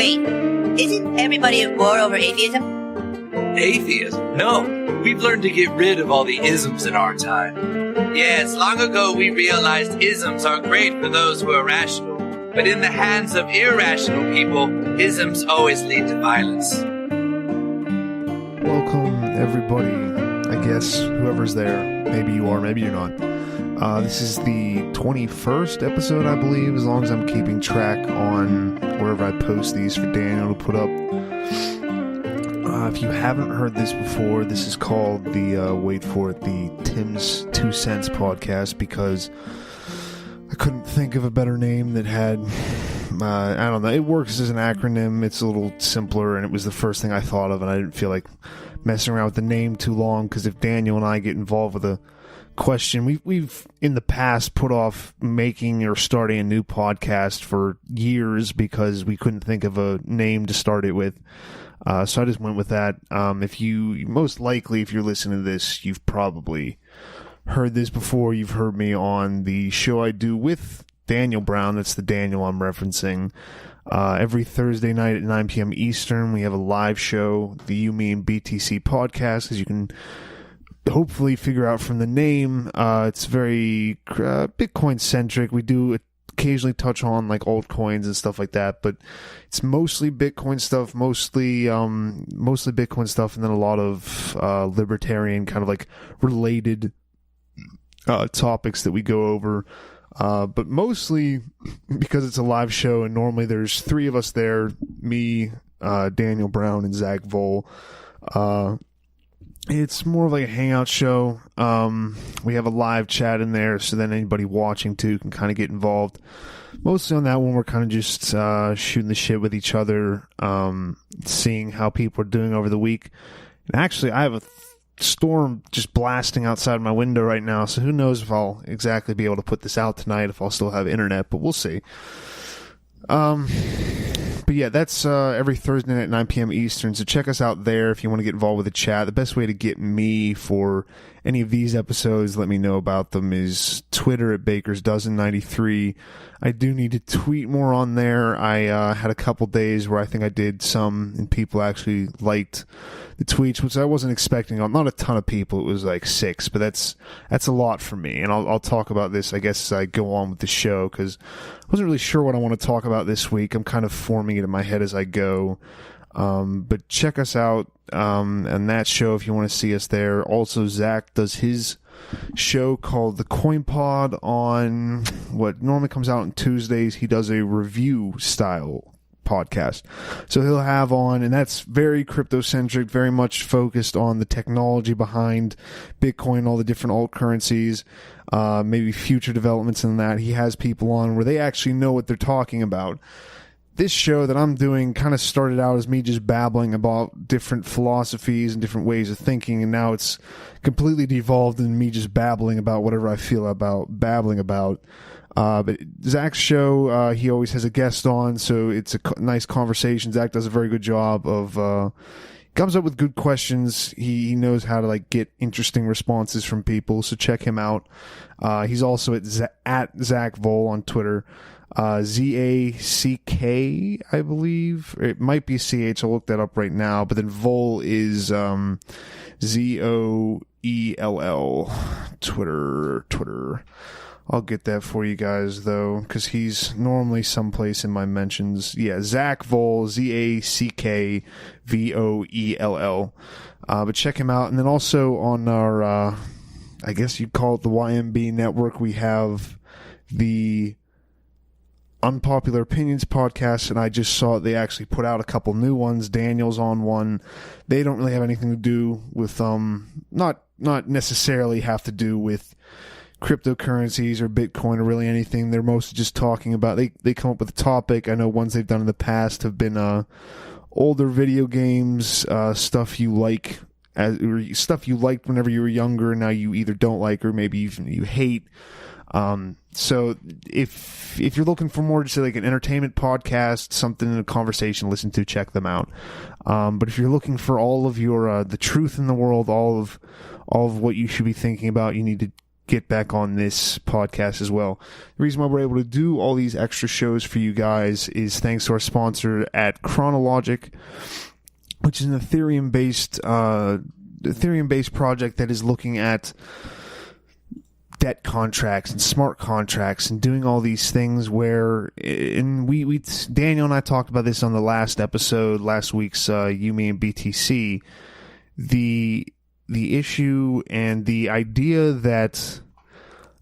Wait, isn't everybody at war over atheism? Atheism? No, we've learned to get rid of all the isms in our time. Yes, long ago we realized isms are great for those who are rational, but in the hands of irrational people, isms always lead to violence. Welcome, everybody. I guess whoever's there, maybe you are, maybe you're not. This is the 21st episode, I believe, as long as I'm keeping track on wherever I post these for Daniel to put up. If you haven't heard this before, this is called the, wait for it, the Tim's 2 Cents podcast, because I couldn't think of a better name that had, I don't know, it works as an acronym, it's a little simpler, and it was the first thing I thought of, and I didn't feel like messing around with the name too long, because if Daniel and I get involved with a question, we've in the past put off making or starting a new podcast for years because we couldn't think of a name to start it with. So I just went with that. Most likely, if you're listening to this, you've probably heard this before. You've heard me on the show I do with Daniel Brown. That's the Daniel I'm referencing. Every Thursday night at 9 p.m. Eastern, we have a live show, the You, Me, and BTC podcast, as you can hopefully figure out from the name. It's very Bitcoin-centric. We do occasionally touch on like altcoins and stuff like that, but it's mostly Bitcoin stuff, mostly Bitcoin stuff, and then a lot of libertarian kind of like related topics that we go over. But mostly because it's a live show, and normally there's three of us there: me, Daniel Brown, and Zach Vole. It's more of like a hangout show. We have a live chat in there, so then anybody watching too can kind of get involved. Mostly on that one, we're kind of just shooting the shit with each other, seeing how people are doing over the week. And actually, I have a storm just blasting outside my window right now, so who knows if I'll exactly be able to put this out tonight, if I'll still have internet, but we'll see. But yeah, that's every Thursday night at 9 p.m. Eastern, so check us out there if you want to get involved with the chat. The best way to get me for any of these episodes, let me know about them, is Twitter at BakersDozen93. I do need to tweet more on there. I had a couple days where I think I did some, and people actually liked the tweets, which I wasn't expecting. Not a ton of people, it was like 6, but that's a lot for me, and I'll talk about this, I guess, as I go on with the show, because I wasn't really sure what I want to talk about this week. I'm kind of forming it in my head as I go. But check us out on that show if you want to see us there. Also, Zach does his show called The Coin Pod on what normally comes out on Tuesdays. He does a review style podcast. So he'll have on, and that's very crypto-centric, very much focused on the technology behind Bitcoin, all the different alt currencies, maybe future developments in that. He has people on where they actually know what they're talking about. This show that I'm doing kind of started out as me just babbling about different philosophies and different ways of thinking, and now it's completely devolved in me just babbling about whatever I feel about babbling about. But Zach's show, he always has a guest on, so it's a nice conversation. Zach does a very good job of comes up with good questions. He knows how to like get interesting responses from people, so check him out. He's also at Zach Vole on Twitter. Z-A-C-K, I believe. It might be C-H. I'll look that up right now. But then Vole is Z-O-E-L-L. Twitter. I'll get that for you guys, though, because he's normally someplace in my mentions. Yeah, Zach Vole, Z-A-C-K-V-O-E-L-L. But check him out. And then also on our, I guess you'd call it the YMB network, we have the Unpopular Opinions podcast, and I just saw they actually put out a couple new ones. Daniel's on one. They don't really have anything to do with not necessarily have to do with cryptocurrencies or Bitcoin or really anything. They're mostly just talking about, they come up with a topic. I know ones they've done in the past have been older video games, stuff you like, stuff you liked whenever you were younger, and now you either don't like or maybe even you hate. So if you're looking for more, just like an entertainment podcast, something in a conversation, listen to, check them out. But if you're looking for all of your, the truth in the world, all of what you should be thinking about, you need to get back on this podcast as well. The reason why we're able to do all these extra shows for you guys is thanks to our sponsor at Chronologic, which is an Ethereum-based project that is looking at debt contracts and smart contracts and doing all these things where, and we Daniel and I talked about this on the last episode, last week's Yumi and BTC, the issue and the idea that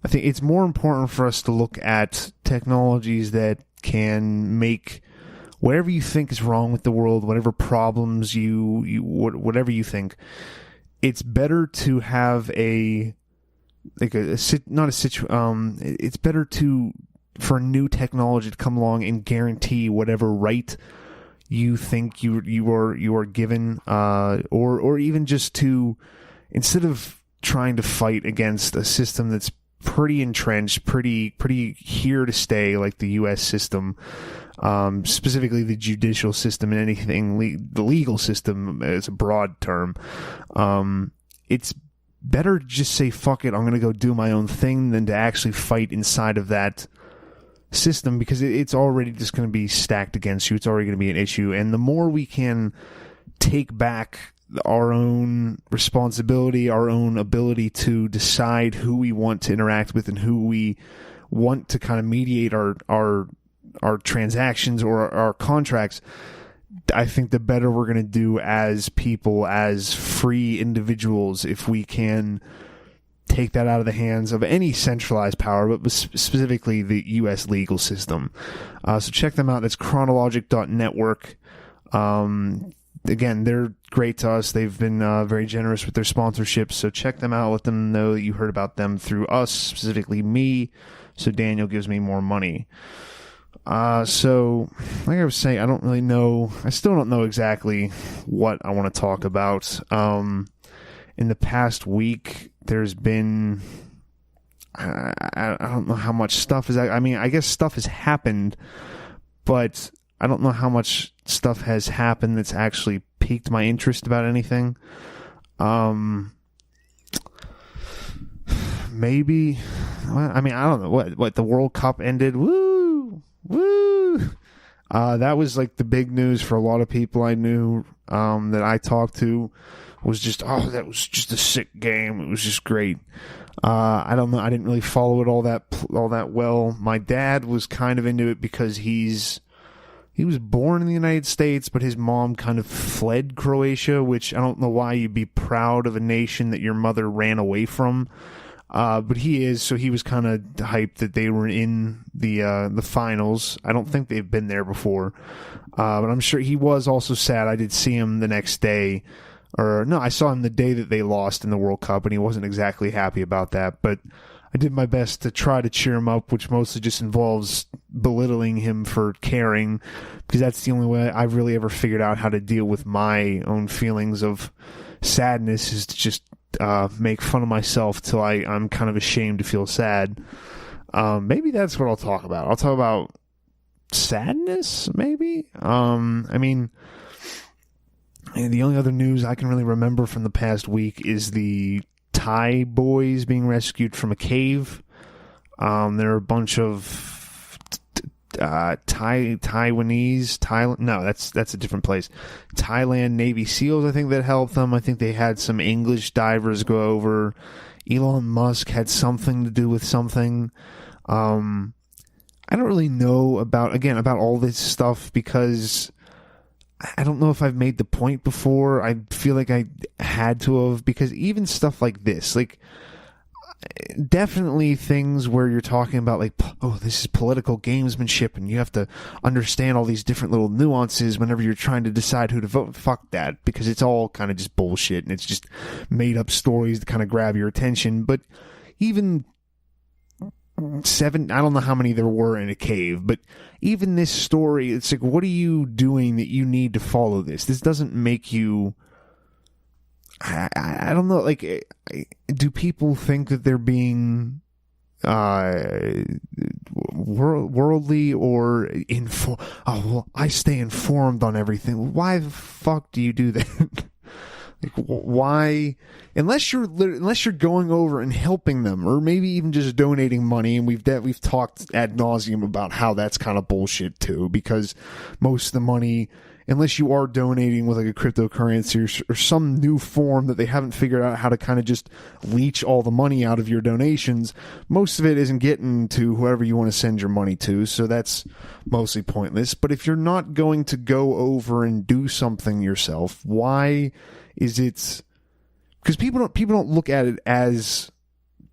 I think it's more important for us to look at technologies that can make whatever you think is wrong with the world, whatever problems whatever you think, it's better to have it's better for new technology to come along and guarantee whatever right you think you are given, or even just to, instead of trying to fight against a system that's pretty entrenched, pretty here to stay, like the U.S. system, specifically the judicial system and anything the legal system is a broad term. It's better to just say, fuck it, I'm going to go do my own thing, than to actually fight inside of that system, because it's already just going to be stacked against you. It's already going to be an issue. And the more we can take back our own responsibility, our own ability to decide who we want to interact with and who we want to kind of mediate our transactions or our contracts, I think the better we're going to do as people, as free individuals, if we can take that out of the hands of any centralized power, but specifically the U.S. legal system. So check them out. That's chronologic.network. Again, they're great to us. They've been very generous with their sponsorships, so check them out. Let them know that you heard about them through us, specifically me, so Daniel gives me more money. So, like I was saying, I don't really know. I still don't know exactly what I want to talk about. In the past week, there's been... I don't know how much stuff is... I mean, I guess stuff has happened, but I don't know how much stuff has happened that's actually piqued my interest about anything. Maybe... I mean, I don't know. What the World Cup ended? Woo! That was like the big news for a lot of people I knew that I talked to. Was just, that was just a sick game. It was just great. I don't know. I didn't really follow it all that well. My dad was kind of into it because he was born in the United States, but his mom kind of fled Croatia, which I don't know why you'd be proud of a nation that your mother ran away from. But he is, so he was kind of hyped that they were in the finals. I don't think they've been there before. But I'm sure he was also sad. I did see him the next day. Or, no, I saw him the day that they lost in the World Cup, and he wasn't exactly happy about that. But I did my best to try to cheer him up, which mostly just involves belittling him for caring, because that's the only way I've really ever figured out how to deal with my own feelings of sadness, is to just make fun of myself till I'm kind of ashamed to feel sad. Maybe that's what I'll talk about. I'll talk about sadness, maybe? I mean... And the only other news I can really remember from the past week is the Thai boys being rescued from a cave. There are a bunch of Taiwanese. No, that's a different place. Thailand Navy SEALs, I think, that helped them. I think they had some English divers go over. Elon Musk had something to do with something. I don't really know about all this stuff because I don't know if I've made the point before. I feel like I had to have, because even stuff like this, like, definitely things where you're talking about, like, this is political gamesmanship and you have to understand all these different little nuances whenever you're trying to decide who to vote. Fuck that, because it's all kind of just bullshit and it's just made up stories to kind of grab your attention. But even I don't know how many there were in a cave, but even this story, it's like, what are you doing that you need to follow this? This doesn't make you... I don't know, like, do people think that they're being worldly or I stay informed on everything? Why the fuck do you do that? Like, why, unless you're going over and helping them, or maybe even just donating money, and we've talked ad nauseum about how that's kind of bullshit too, because most of the money, unless you are donating with like a cryptocurrency or some new form that they haven't figured out how to kind of just leech all the money out of your donations, most of it isn't getting to whoever you want to send your money to, so that's mostly pointless. But if you're not going to go over and do something yourself, why is it? Because people don't look at it as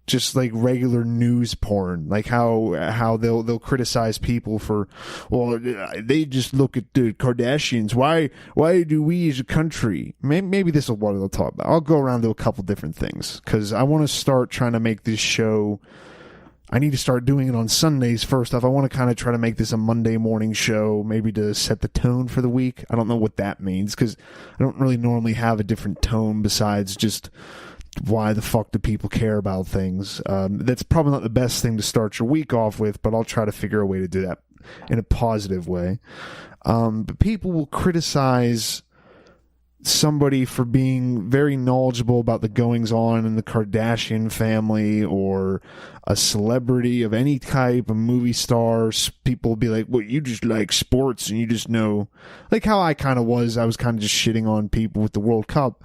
just like regular news porn, like how they'll criticize people for, well, they just look at the Kardashians. Why do we as a country? Maybe this is what they'll talk about. I'll go around to a couple different things because I want to start trying to make this show. I need to start doing it on Sundays first off. I want to kind of try to make this a Monday morning show, maybe to set the tone for the week. I don't know what that means because I don't really normally have a different tone besides just why the fuck do people care about things. That's probably not the best thing to start your week off with, but I'll try to figure a way to do that in a positive way. But people will criticize somebody for being very knowledgeable about the goings on in the Kardashian family, or a celebrity of any type, a movie star. People will be like, well, you just like sports and you just know, like how I kind of was. I was kind of just shitting on people with the World Cup.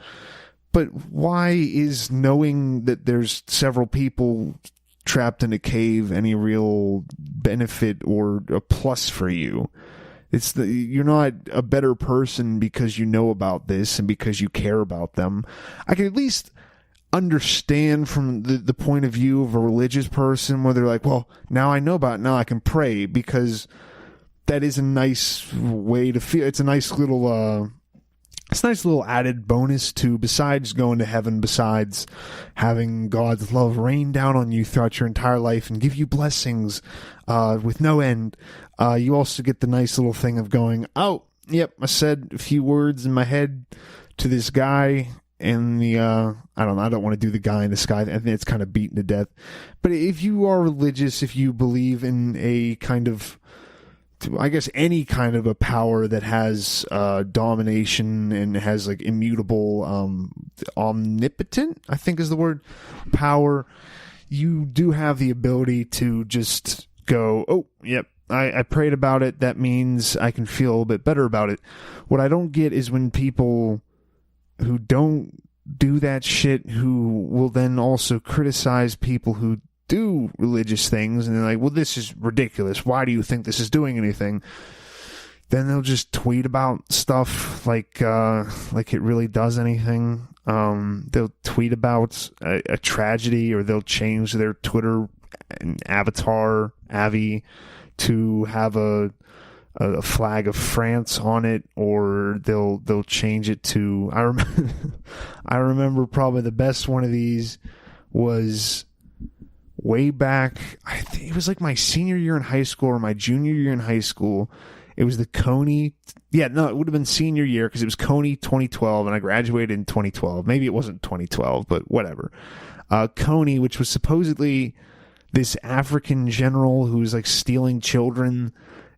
But why is knowing that there's several people trapped in a cave any real benefit or a plus for you? You're not a better person because you know about this and because you care about them. I can at least understand from the point of view of a religious person where they're like, well, now I know about it, now I can pray, because that is a nice way to feel. It's a nice little added bonus to, besides going to heaven, besides having God's love rain down on you throughout your entire life and give you blessings with no end. You also get the nice little thing of going, oh, yep, I said a few words in my head to this guy in the, I don't want to do the guy in the sky. I think it's kind of beaten to death. But if you are religious, if you believe in a kind of, I guess, any kind of a power that has domination and has like immutable, omnipotent, I think is the word, power, you do have the ability to just go, oh, yep, I prayed about it. That means I can feel a little bit better about it. What I don't get is when people who don't do that shit, who will then also criticize people who do religious things, and they're like, well, this is ridiculous. Why do you think this is doing anything? Then they'll just tweet about stuff like it really does anything. They'll tweet about a tragedy, or they'll change their Twitter avatar, Avi, to have a flag of France on it, or they'll change it to, I remember probably the best one of these was way back, I think it was like my senior year in high school or my junior year in high school. It was the Coney, it would have been senior year because it was Coney 2012 and I graduated in 2012. Maybe it wasn't 2012, but whatever. Coney, which was supposedly this African general who was like stealing children,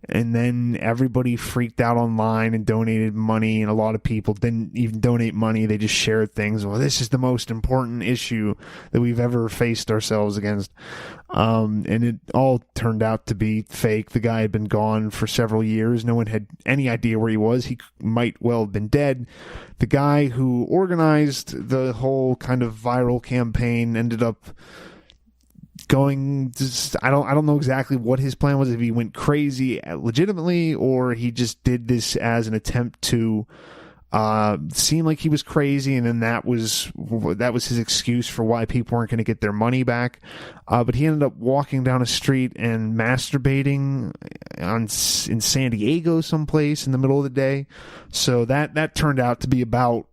and then everybody freaked out online and donated money, and a lot of people didn't even donate money. They just shared things. Well, this is the most important issue that we've ever faced ourselves against. And it all turned out to be fake. The guy had been gone for several years. No one had any idea where he was. He might well have been dead. The guy who organized the whole kind of viral campaign ended up going, I don't know exactly what his plan was, if he went crazy legitimately or he just did this as an attempt to seem like he was crazy, and then that was his excuse for why people weren't going to get their money back. But he ended up walking down a street and masturbating in San Diego someplace in the middle of the day. So that turned out to be about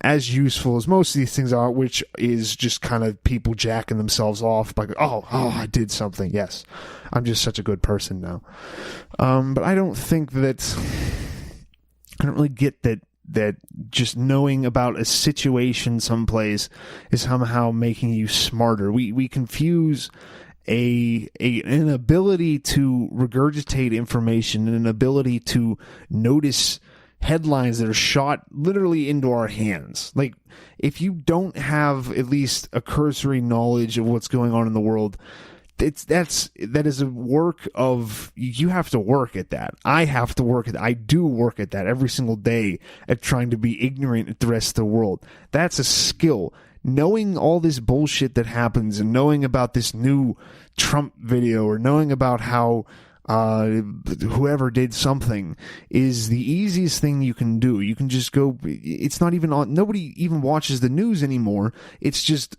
as useful as most of these things are, which is just kind of people jacking themselves off by, oh, I did something. Yes, I'm just such a good person now. But I don't think that, I don't really get that just knowing about a situation someplace is somehow making you smarter. We confuse an ability to regurgitate information and an ability to notice headlines that are shot literally into our hands. Like, if you don't have at least a cursory knowledge of what's going on in the world, that is a work of, you have to work at that. I have to work at that. I do work at that every single day, at trying to be ignorant at the rest of the world. That's a skill. Knowing all this bullshit that happens, and knowing about this new Trump video, or knowing about how whoever did something, is the easiest thing you can do. You can just go, it's not even on, nobody even watches the news anymore. It's just,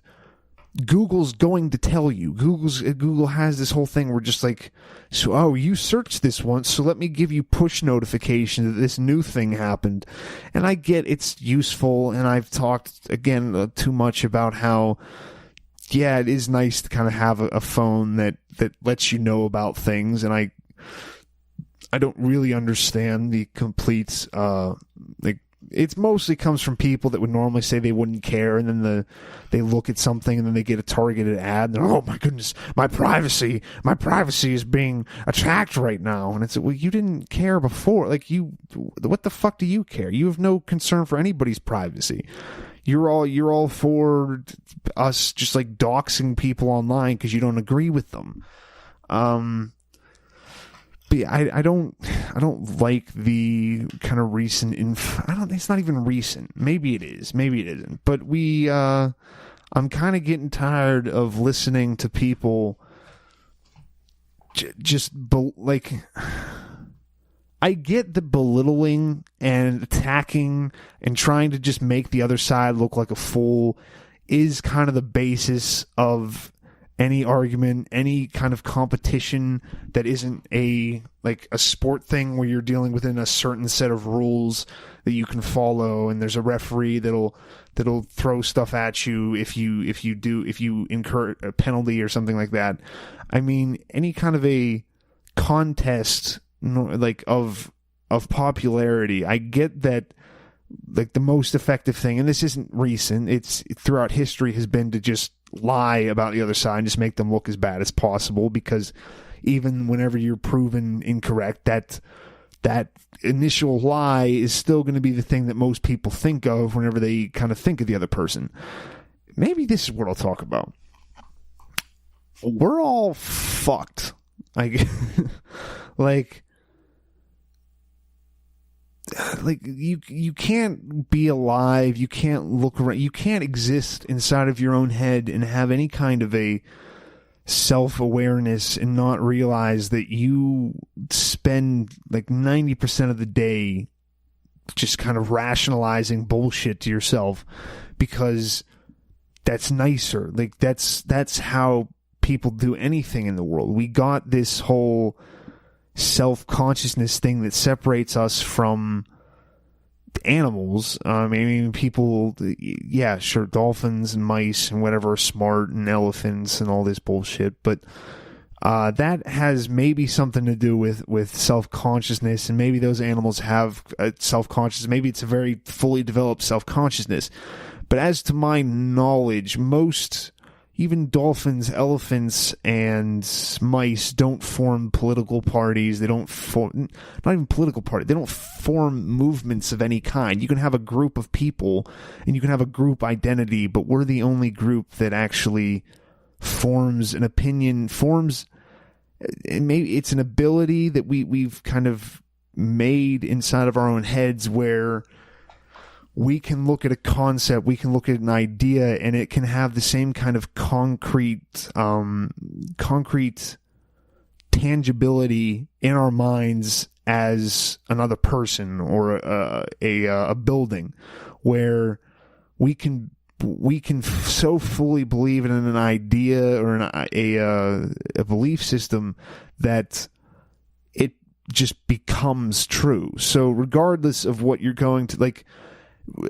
Google's going to tell you. Google has this whole thing where just like, so, oh, you searched this once, so let me give you push notification that this new thing happened. And I get it's useful, and I've talked, again, too much about how, yeah, it is nice to kind of have a phone that lets you know about things, and I don't really understand the complete, it mostly comes from people that would normally say they wouldn't care, and then they look at something, and then they get a targeted ad, and they're, oh my goodness, my privacy is being attacked right now. And it's, well, you didn't care before. Like, what the fuck do you care? You have no concern for anybody's privacy. You're all for us just like doxing people online because you don't agree with them. But yeah, I don't like the kind of recent it's not even recent. Maybe it is. Maybe it isn't. But I'm kind of getting tired of listening to people I get the belittling and attacking and trying to just make the other side look like a fool is kind of the basis of any argument, any kind of competition that isn't a sport thing where you're dealing within a certain set of rules that you can follow, and there's a referee that'll throw stuff at you if you incur a penalty or something like that. I mean, any kind of a contest like of popularity, I get that. Like, the most effective thing, and this isn't recent, it's throughout history, has been to just lie about the other side and just make them look as bad as possible, because even whenever you're proven incorrect, that initial lie is still going to be the thing that most people think of whenever they kind of think of the other person. Maybe this is what I'll talk about. We're all fucked. Like you can't be alive, you can't look around, you can't exist inside of your own head and have any kind of a self-awareness and not realize that you spend like 90% of the day just kind of rationalizing bullshit to yourself because that's nicer. Like, that's how people do anything in the world. We got this whole self-consciousness thing that separates us from animals. I mean, people, yeah, sure, dolphins and mice and whatever are smart, and elephants and all this bullshit, but that has maybe something to do with self-consciousness, and maybe those animals have self-consciousness. Maybe it's a very fully developed self-consciousness. But as to my knowledge, most, even dolphins, elephants, and mice don't form political parties. They don't form, not even political parties, they don't form movements of any kind. You can have a group of people, and you can have a group identity, but we're the only group that actually forms an opinion, and maybe it's an ability that we've kind of made inside of our own heads where we can look at a concept, we can look at an idea, and it can have the same kind of concrete tangibility in our minds as another person or a building, where we can so fully believe in an idea or a belief system that it just becomes true. So regardless of what you're going to, like,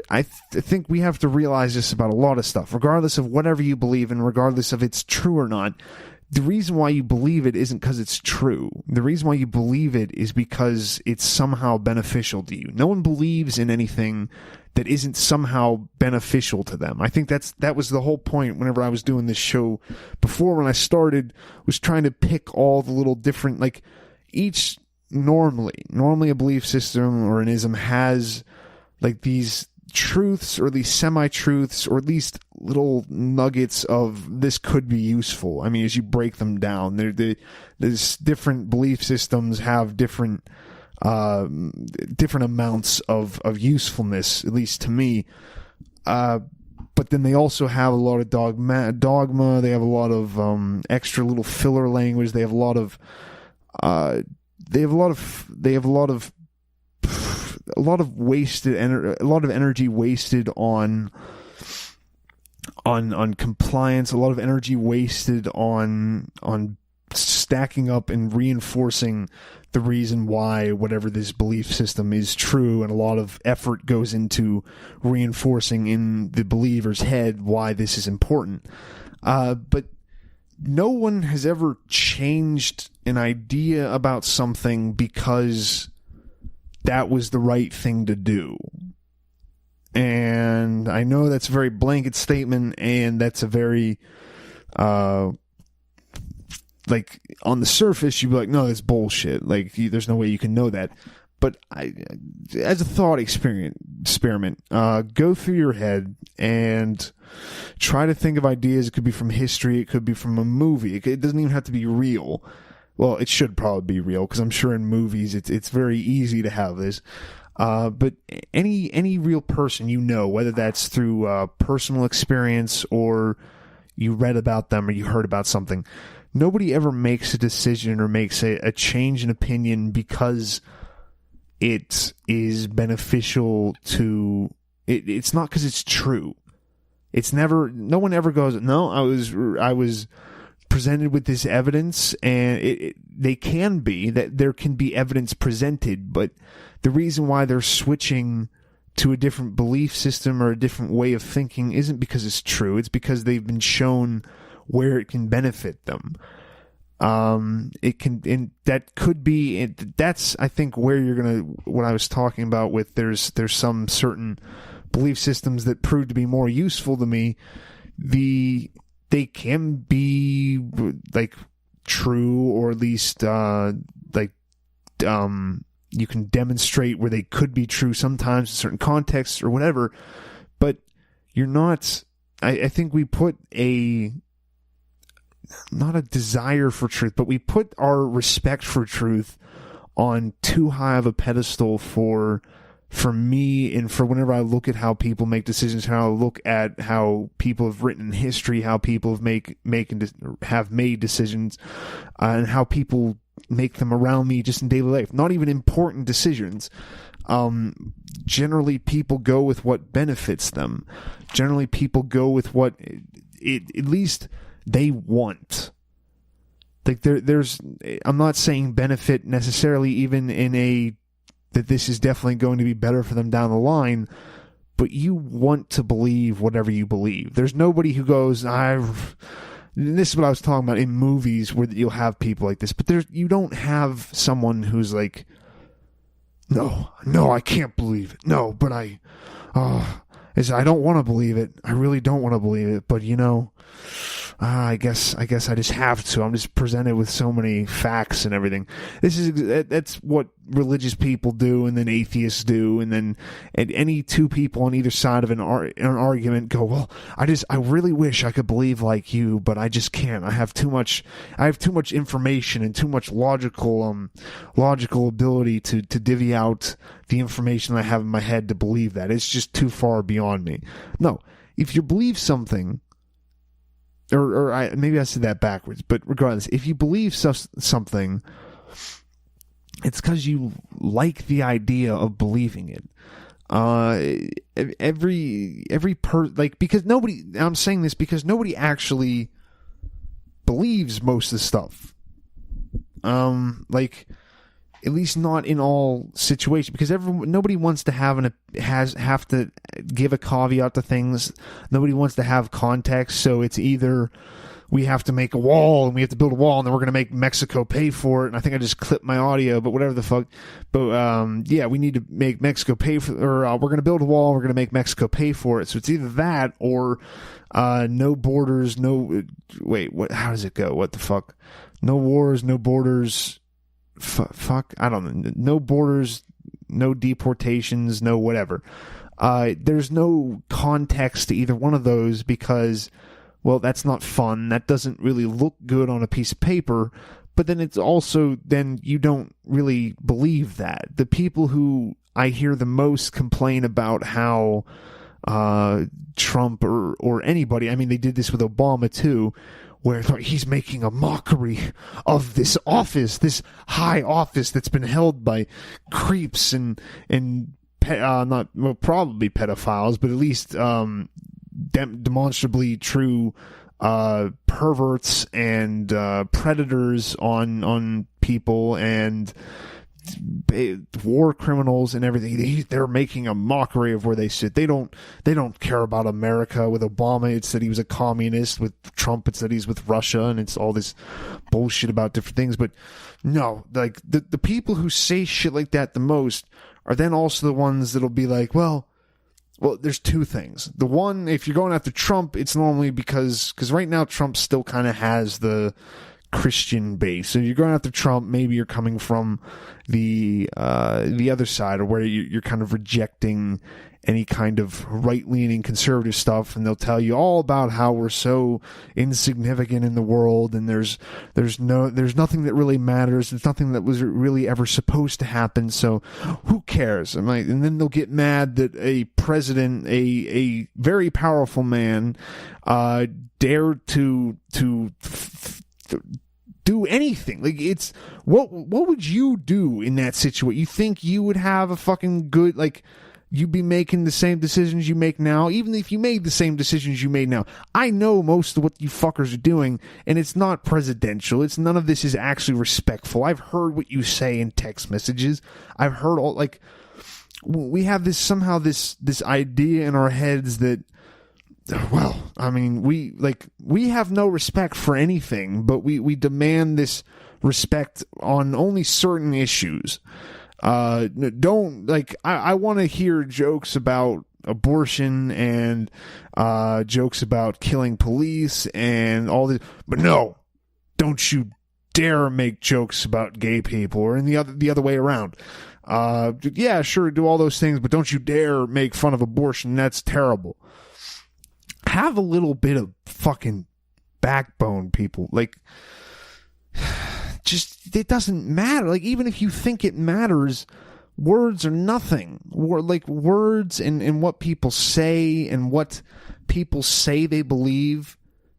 I think we have to realize this about a lot of stuff. Regardless of whatever you believe in, regardless of it's true or not, the reason why you believe it isn't because it's true. The reason why you believe it is because it's somehow beneficial to you. No one believes in anything that isn't somehow beneficial to them. I think that was the whole point whenever I was doing this show before, when I started, was trying to pick all the little different, like, normally a belief system or an ism has like these truths, or at least semi-truths, or at least little nuggets of this could be useful. I mean, as you break them down, there's different belief systems have different amounts of usefulness, at least to me. But then they also have a lot of dogma. They have a lot of extra little filler language. They have a lot of wasted a lot of energy wasted on compliance, a lot of energy wasted on stacking up and reinforcing the reason why whatever this belief system is true, and a lot of effort goes into reinforcing in the believer's head why this is important. But no one has ever changed an idea about something because that was the right thing to do. And I know that's a very blanket statement, and that's a very like, on the surface you'd be like, no, that's bullshit, like, there's no way you can know that. But as a thought experiment, go through your head and try to think of ideas. It could be from history, it could be from a movie, it doesn't even have to be real. Well, it should probably be real, because I'm sure in movies it's very easy to have this. But any real person you know, whether that's through personal experience, or you read about them, or you heard about something, nobody ever makes a decision or makes a change in opinion because it is beneficial to it. It's not because it's true. It's never. No one ever goes, no, I was presented with this evidence, and they can be that there can be evidence presented, but the reason why they're switching to a different belief system or a different way of thinking isn't because it's true. It's because they've been shown where it can benefit them. It can, and that could be, that's, I think, where you're gonna, what I was talking about with there's some certain belief systems that prove to be more useful to me. They can be like true, or at least you can demonstrate where they could be true sometimes in certain contexts or whatever, but you're not, I think we put not a desire for truth, but we put our respect for truth on too high of a pedestal for me, and for whenever I look at how people make decisions, how I look at how people have written in history, how people have made decisions, and how people make them around me just in daily life. Not even important decisions. Generally, people go with what benefits them. Generally, people go with what at least they want. Like there's, I'm not saying benefit necessarily, even in that this is definitely going to be better for them down the line, but you want to believe whatever you believe. There's nobody who goes, this is what I was talking about in movies, where you'll have people like this, but you don't have someone who's like, no, I can't believe it. No, but I don't want to believe it. I really don't want to believe it, but I guess I just have to. I'm just presented with so many facts and everything. That's what religious people do, and then atheists do, and then any two people on either side of an argument go, well, I really wish I could believe like you, but I just can't. I have too much information and too much logical ability to divvy out the information I have in my head to believe that. It's just too far beyond me. No, if you believe something, maybe I said that backwards, but regardless, if you believe something, it's because you like the idea of believing it. Because nobody, I'm saying this because nobody actually believes most of the stuff. At least not in all situations, because nobody wants to have to give a caveat to things. Nobody wants to have context, so it's either we have to make a wall, and we have to build a wall, and then we're going to make Mexico pay for it. And I think I just clipped my audio, but whatever the fuck. But yeah, we need to make Mexico pay for, or we're going to build a wall, we're going to make Mexico pay for it. So it's either that or no borders, no. Wait, what? How does it go? What the fuck? No wars, no borders. Fuck, I don't know. No borders, no deportations, no whatever. There's no context to either one of those because, well, that's not fun. That doesn't really look good on a piece of paper. But then it's also, then you don't really believe that. The people who I hear the most complain about how Trump or anybody, I mean, they did this with Obama too, where he's making a mockery of this office, this high office that's been held by creeps and probably pedophiles, but at least demonstrably true perverts and predators on people and war criminals and everything. They're making a mockery of where they sit. They don't care about America. With Obama, it said he was a communist. With Trump, it said he's with Russia, and it's all this bullshit about different things. But no, like the people who say shit like that the most are then also the ones that'll be like, well, there's two things. The one, if you're going after Trump, it's normally because right now Trump still kind of has the Christian base. So you're going after Trump, maybe you're coming from the other side, or where you're kind of rejecting any kind of right-leaning conservative stuff, and they'll tell you all about how we're so insignificant in the world, and there's nothing that really matters. There's nothing that was really ever supposed to happen. So who cares? And then they'll get mad that a president, a very powerful man, dared to do anything. Like, it's what would you do in that situation? You think you would have a fucking good, like, you'd be making the same decisions you make now, even if you made the same decisions you made now. I know most of what you fuckers are doing, and it's not presidential. It's none of this is actually respectful. I've heard what you say in text messages. I've heard all, like, we have this idea in our heads that, well, I mean, we have no respect for anything, but we demand this respect on only certain issues. Don't, like, I want to hear jokes about abortion and jokes about killing police and all this, but no, don't you dare make jokes about gay people, or in the other way around. Yeah, sure, do all those things, but don't you dare make fun of abortion. That's terrible. Have a little bit of fucking backbone, people. Like, just, it doesn't matter. Like, even if you think it matters, words are nothing. Words and what people say and what people say they believe.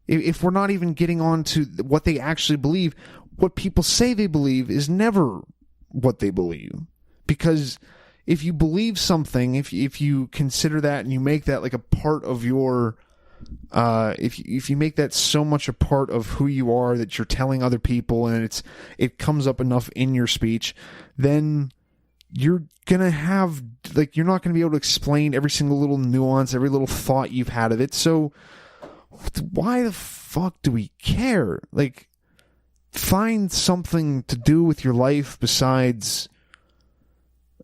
If we're not even getting on to what they actually believe, what people say they believe is never what they believe. Because if you believe something, if you consider that and you make that like a part of your, if you make that so much a part of who you are that you're telling other people, and it comes up enough in your speech, then you're gonna have, like, you're not gonna be able to explain every single little nuance, every little thought you've had of it. So why the fuck do we care? Like, find something to do with your life besides,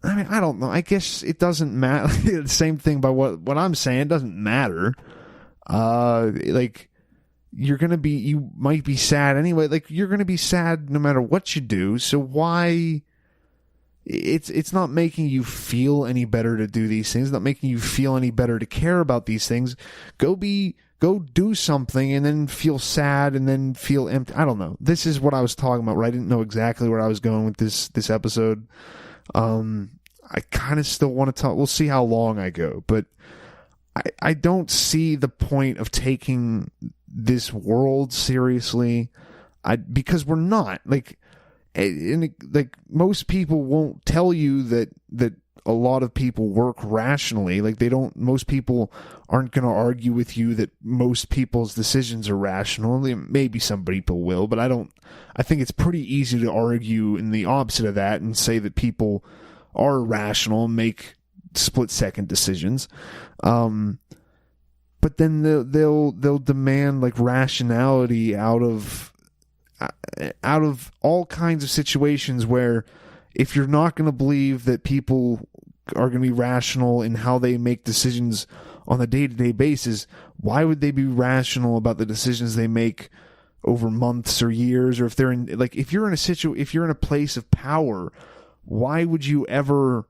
I mean, I don't know. I guess it doesn't matter. The same thing by what I'm saying. It doesn't matter. Like, you might be sad anyway. Like, you're gonna be sad no matter what you do. So why? It's not making you feel any better to do these things. It's not making you feel any better to care about these things. Go do something and then feel sad and then feel empty. I don't know. This is what I was talking about, where I didn't know exactly where I was going with this episode. I kind of still want to talk. We'll see how long I go, but I don't see the point of taking this world seriously. Because we're not, like, most people won't tell you that a lot of people work rationally. Like, most people aren't going to argue with you that most people's decisions are rational. Maybe some people will, but I think it's pretty easy to argue in the opposite of that and say that people are rational and make split-second decisions. But then they'll demand, like, rationality out of all kinds of situations where, if you're not going to believe that people are going to be rational in how they make decisions on a day-to-day basis, why would they be rational about the decisions they make over months or years? Or if they're in, like, if you're in a place of power, why would you ever,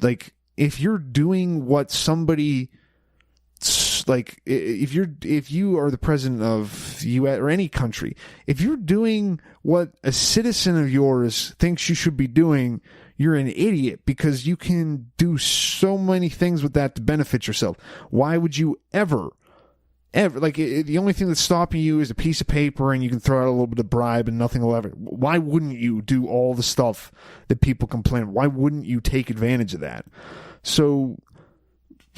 like, if you're doing what somebody, like, if you are the president of U.S. or any country, if you're doing what a citizen of yours thinks you should be doing, you're an idiot, because you can do so many things with that to benefit yourself. Why would you ever, like, the only thing that's stopping you is a piece of paper, and you can throw out a little bit of bribe and nothing will ever. Why wouldn't you do all the stuff that people complain? Why wouldn't you take advantage of that? So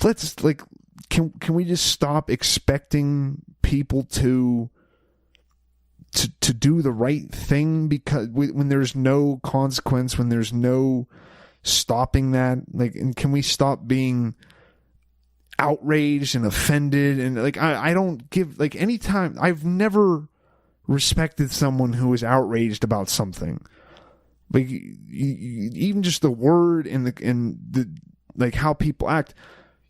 let's, like, can we just stop expecting people to do the right thing, because when there's no consequence, when there's no stopping that, like, and can we stop being outraged and offended? And, like, I don't give, like, anytime, I've never respected someone who is outraged about something, like, even just the word and the like how people act.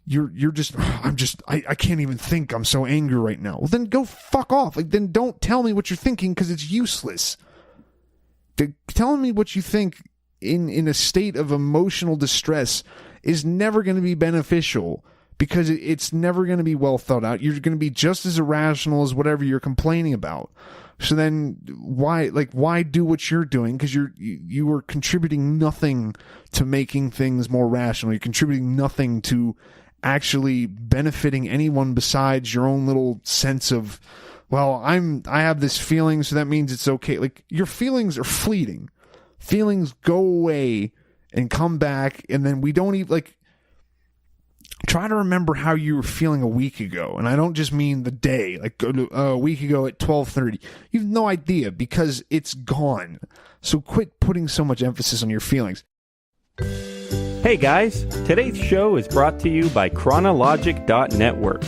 You're just, I can't even think, I'm so angry right now. Well, then go fuck off. Like, then don't tell me what you're thinking, because it's useless. Telling me what you think in a state of emotional distress is never going to be beneficial, because it's never going to be well thought out. You're going to be just as irrational as whatever you're complaining about. So then why do what you're doing? Because you are contributing nothing to making things more rational. You're contributing nothing to actually benefiting anyone besides your own little sense of, well, I have this feeling, so that means it's okay. Like, your feelings are fleeting. Feelings go away and come back, and then we don't even, like, try to remember how you were feeling a week ago. And I don't just mean the day, like a week ago at 12:30. You have no idea, because it's gone. So quit putting so much emphasis on your feelings. Hey guys, today's show is brought to you by Chronologic.network.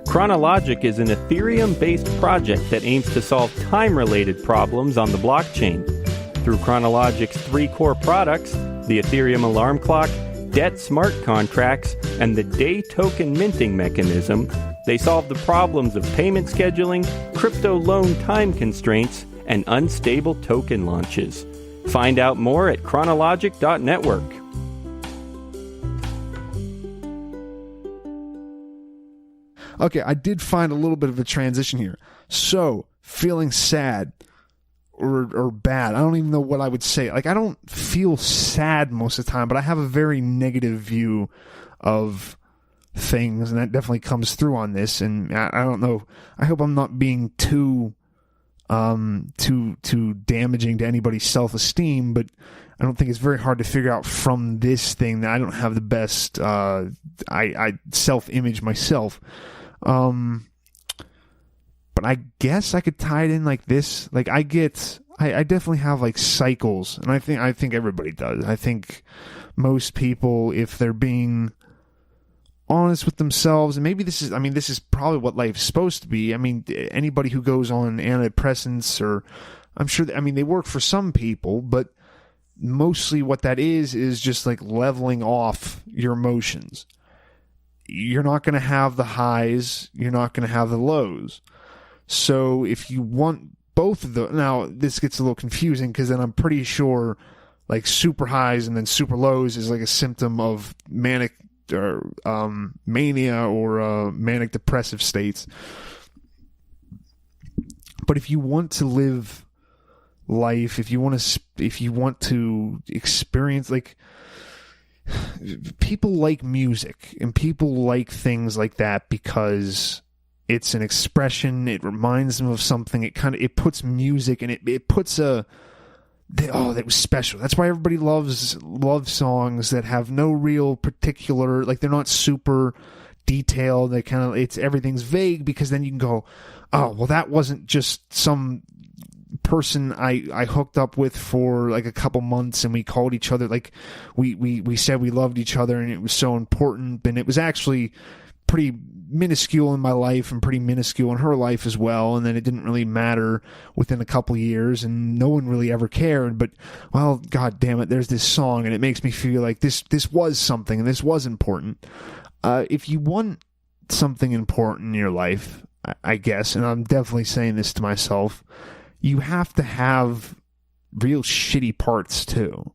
Chronologic is an Ethereum-based project that aims to solve time-related problems on the blockchain. Through Chronologic's 3 core products, the Ethereum alarm clock, debt smart contracts, and the day token minting mechanism, they solve the problems of payment scheduling, crypto loan time constraints, and unstable token launches. Find out more at Chronologic.network. Okay, I did find a little bit of a transition here. So, feeling sad or bad, I don't even know what I would say. Like, I don't feel sad most of the time, but I have a very negative view of things, and that definitely comes through on this. And I don't know. I hope I'm not being too damaging to anybody's self-esteem, but I don't think it's very hard to figure out from this thing that I don't have the best I self-image myself. But I guess I could tie it in like this. Like, I definitely have, like, cycles, and I think everybody does. I think most people, if they're being honest with themselves, and maybe this is probably what life's supposed to be. I mean, anybody who goes on antidepressants, or I'm sure, they work for some people, but mostly what that is just like leveling off your emotions. You're not going to have the highs, you're not going to have the lows. So if you want both of those, now this gets a little confusing, because then I'm pretty sure, like, super highs and then super lows is like a symptom of manic or mania or manic depressive states. But if you want to live life, if you want to experience, like, people like music and people like things like that because it's an expression. It reminds them of something. It puts music, and it puts that was special. That's why everybody loves love songs that have no real particular, like, they're not super detailed. Everything's vague, because then you can go, oh, well, that wasn't just some person I hooked up with for like a couple months, and we called each other, like, we said we loved each other, and it was so important, and it was actually pretty minuscule in my life and pretty minuscule in her life as well, and then it didn't really matter within a couple years, and no one really ever cared. But, well, god damn it, there's this song, and it makes me feel like this was something, and this was important. If you want something important in your life, I guess, and I'm definitely saying this to myself, you have to have real shitty parts too.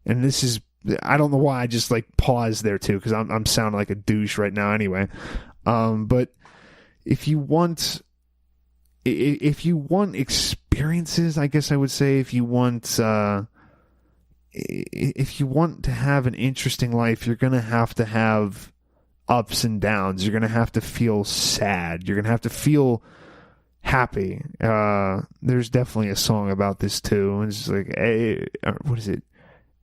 And this is I don't know why I just like paused there too, because I'm sounding like a douche right now anyway. But if you want experiences, I guess I would say, if you want to have an interesting life, you're going to have ups and downs. You're going to have to feel sad. You're going to have to feel happy. There's definitely a song about this too. And it's just like, hey, what is it?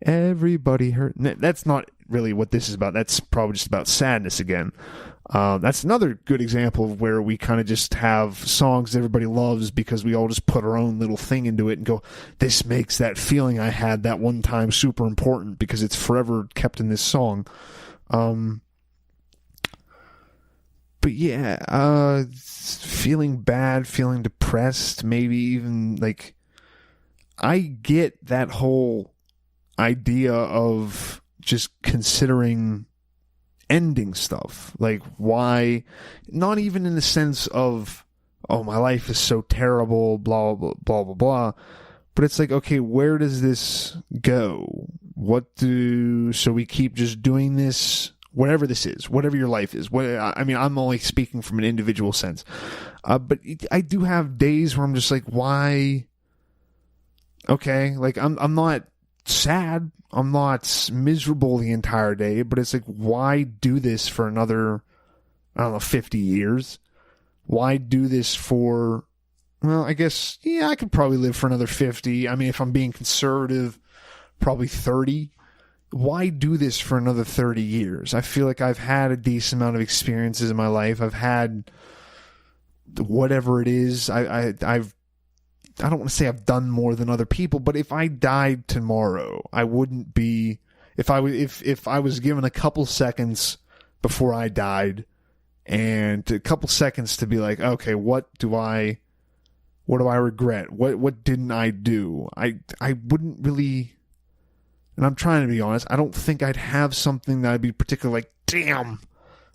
Everybody hurt. That's not really what this is about. That's probably just about sadness again. That's another good example of where we kind of just have songs that everybody loves because we all just put our own little thing into it and go, this makes that feeling I had that one time super important because it's forever kept in this song. But yeah, feeling bad, feeling depressed, maybe even like, I get that whole idea of just considering ending stuff. Like, why? Not even in the sense of, oh, my life is so terrible, blah, blah, blah, blah, blah. But it's like, okay, where does this go? So we keep just doing this, whatever this is, whatever your life is. I mean, I'm only speaking from an individual sense. But I do have days where I'm just like, why? Okay, like, I'm not sad, I'm not miserable the entire day, but it's like, why do this for another, I don't know, 50 years? Why do this for, well, I guess, yeah, I could probably live for another 50. I mean, if I'm being conservative, probably 30. Why do this for another 30 years? I feel like I've had a decent amount of experiences in my life. I've had whatever it is. I don't want to say I've done more than other people, but if I died tomorrow, I wouldn't be, if I was given a couple seconds before I died and a couple seconds to be like, okay, what do I regret? What didn't I do? I wouldn't really, and I'm trying to be honest, I don't think I'd have something that I'd be particularly like, damn,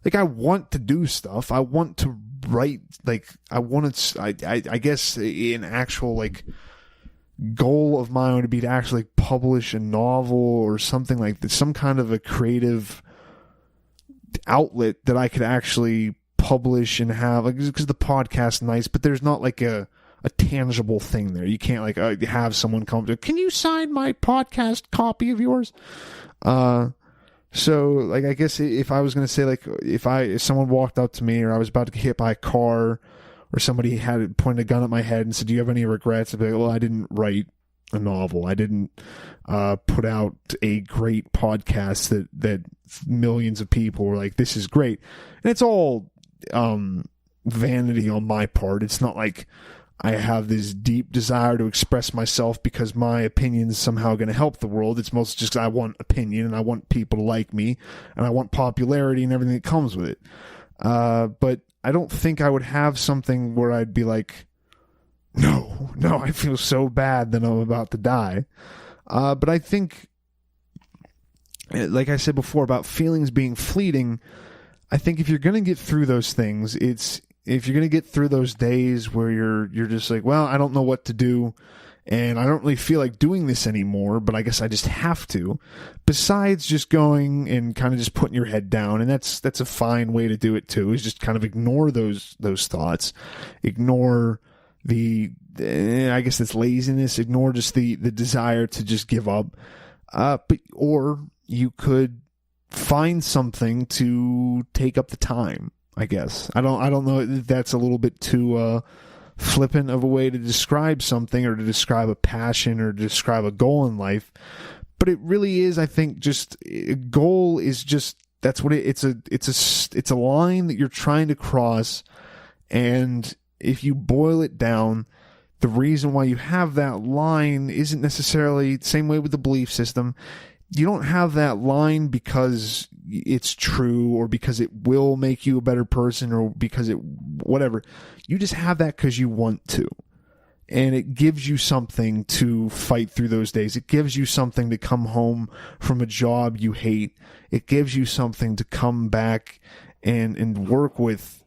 like, I want to do stuff. I want to write, like, I guess an actual, like, goal of mine would be to actually publish a novel or something like that, some kind of a creative outlet that I could actually publish and have, like, because the podcast's nice, but there's not like a tangible thing there. You can't like have someone come to, can you sign my podcast copy of yours? So, like, I guess if I was going to say, like, if someone walked up to me or I was about to get hit by a car or somebody had pointed a gun at my head and said, do you have any regrets? I'd be like, well, I didn't write a novel. I didn't put out a great podcast that millions of people were like, this is great. And it's all vanity on my part. It's not like I have this deep desire to express myself because my opinion is somehow going to help the world. It's mostly just I want opinion and I want people to like me and I want popularity and everything that comes with it. But I don't think I would have something where I'd be like, no, I feel so bad that I'm about to die. But I think, like I said before about feelings being fleeting, I think if you're going to get through those things, if you're going to get through those days where you're just like, well, I don't know what to do and I don't really feel like doing this anymore, but I guess I just have to, besides just going and kind of just putting your head down, and that's a fine way to do it too, is just kind of ignore those thoughts, ignore I guess it's laziness, ignore just the desire to just give up, or you could find something to take up the time. I guess. I don't know if that's a little bit too flippant of a way to describe something or to describe a passion or to describe a goal in life. But it really is, I think, just a goal is just, that's what it's a line that you're trying to cross. And if you boil it down, the reason why you have that line isn't necessarily the same way with the belief system. You don't have that line because it's true or because it will make you a better person or because it whatever. You just have that because you want to. And it gives you something to fight through those days. It gives you something to come home from a job you hate. It gives you something to come back and work with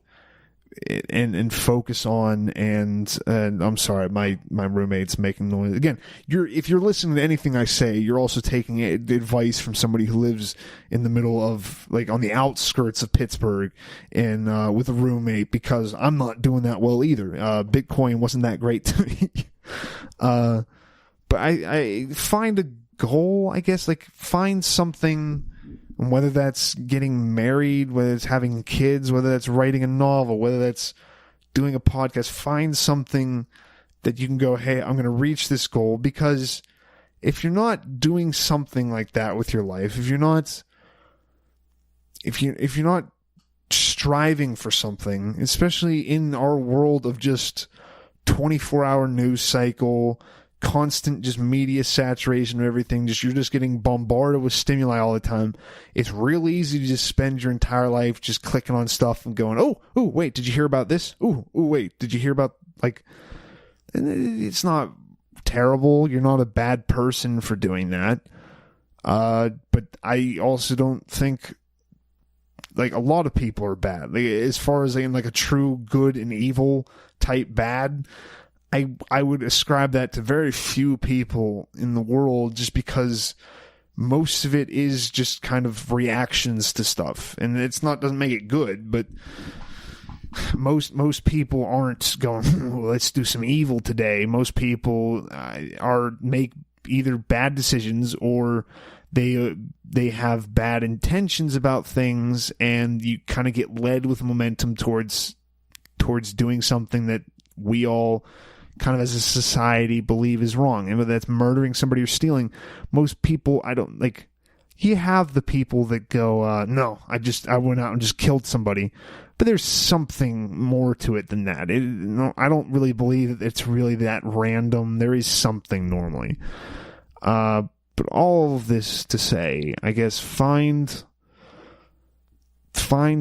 and focus on. And I'm sorry, my roommate's making noise again. If you're listening to anything I say, you're also taking advice from somebody who lives in the middle of, like, on the outskirts of Pittsburgh and with a roommate, because I'm not doing that well either. Bitcoin wasn't that great to me. But I find a goal, I guess, like find something, whether that's getting married, whether it's having kids, whether that's writing a novel, whether that's doing a podcast, find something that you can go, hey, I'm going to reach this goal. Because if you're not doing something like that with your life, if you're not striving for something, especially in our world of just 24-hour news cycle, constant just media saturation of everything, you're just getting bombarded with stimuli all the time, it's real easy to just spend your entire life just clicking on stuff and going, oh wait, did you hear about this? Oh wait, did you hear about, like, and it's not terrible. You're not a bad person for doing that. But I also don't think, like, a lot of people are bad. Like, as far as, like a true good and evil type bad, I would ascribe that to very few people in the world, just because most of it is just kind of reactions to stuff, and doesn't make it good, but most people aren't going, let's do some evil today. Most people make either bad decisions, or they have bad intentions about things, and you kind of get led with momentum towards doing something that we all kind of as a society believe is wrong. And whether that's murdering somebody or stealing, most people, you have the people that go, no, I went out and just killed somebody. But there's something more to it than that. I don't really believe that it's really that random. There is something normally. But all of this to say, I guess, find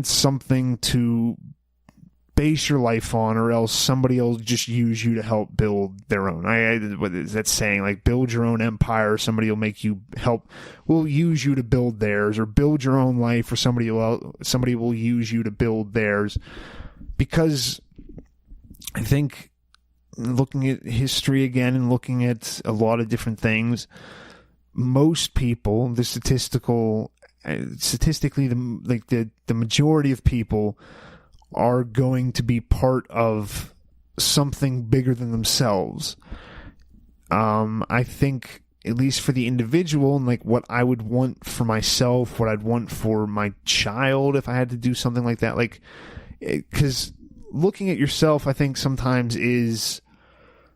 something to base your life on, or else somebody will just use you to help build their own. What is that saying? Like, build your own empire. Somebody will use you to build theirs, or build your own life, or somebody will use you to build theirs. Because I think, looking at history again and looking at a lot of different things, most people, statistically, the majority of people are going to be part of something bigger than themselves. I think, at least for the individual, and like what I would want for myself, what I'd want for my child if I had to do something like that, because looking at yourself, I think sometimes is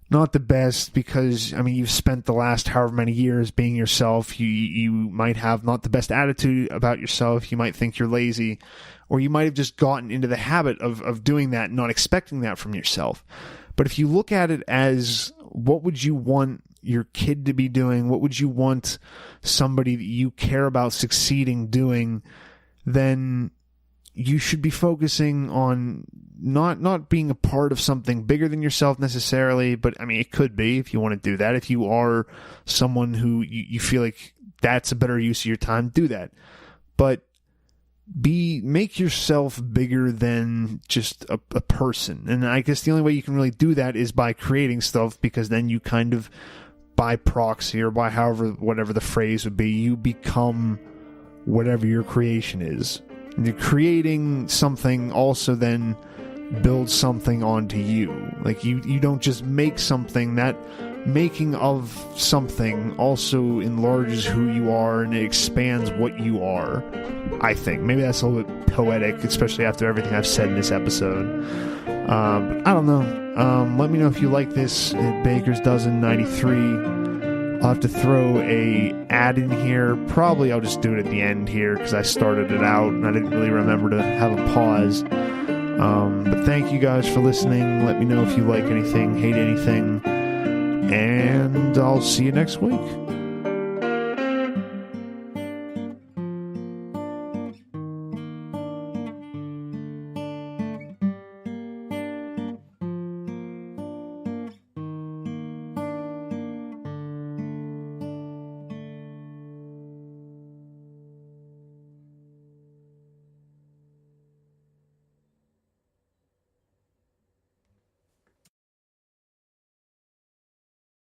not the best, because, I mean, you've spent the last however many years being yourself. You might have not the best attitude about yourself. You might think you're lazy, or you might have just gotten into the habit of doing that, not expecting that from yourself. But if you look at it as, what would you want your kid to be doing? What would you want somebody that you care about succeeding doing? Then you should be focusing on not being a part of something bigger than yourself necessarily, but I mean, it could be, if you want to do that. If you are someone who you feel like that's a better use of your time, do that. But make yourself bigger than just a person. And I guess the only way you can really do that is by creating stuff, because then you kind of, by proxy, or by whatever the phrase would be, you become whatever your creation is. And you're creating something also then builds something onto you. Like, you don't just make something. That making of something also enlarges who you are, and it expands what you are, I think. Maybe that's a little bit poetic, especially after everything I've said in this episode. But I don't know. Let me know if you like this at Baker's Dozen 93. I'll have to throw a ad in here. Probably I'll just do it at the end here, because I started it out and I didn't really remember to have a pause. But thank you guys for listening. Let me know if you like anything, hate anything, and I'll see you next week.